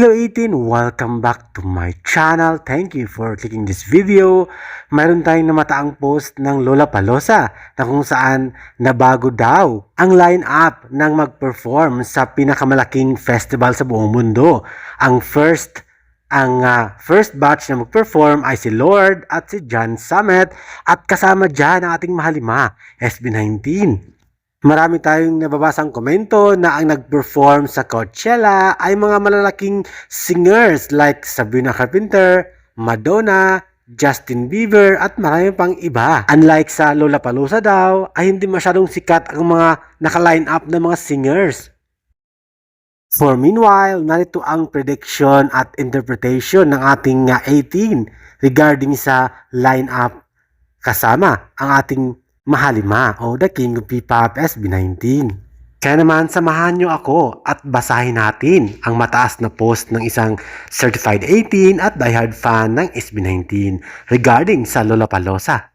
Hello 18! Welcome back to my channel. Thank you for clicking this video. Mayroon tayong namataang post ng Lollapalooza na kung saan nabago daw ang line-up ng mag-perform sa pinakamalaking festival sa buong mundo. Ang first batch na mag-perform ay si Lorde at si John Summit at kasama dyan ang ating mahalima, SB19. Marami tayong nababasang komento na ang nag-perform sa Coachella ay mga malalaking singers like Sabrina Carpenter, Madonna, Justin Bieber at marami pang iba. Unlike sa Lollapalooza daw ay hindi masyadong sikat ang mga naka-line up na mga singers. For meanwhile, narito ang prediction at interpretation ng ating 18 regarding sa line-up kasama ang ating mahalima o the King of P-Pop SB19. Kaya naman samahan nyo ako at basahin natin ang mataas na post ng isang certified 18 at diehard fan ng SB19 regarding sa Lollapalooza.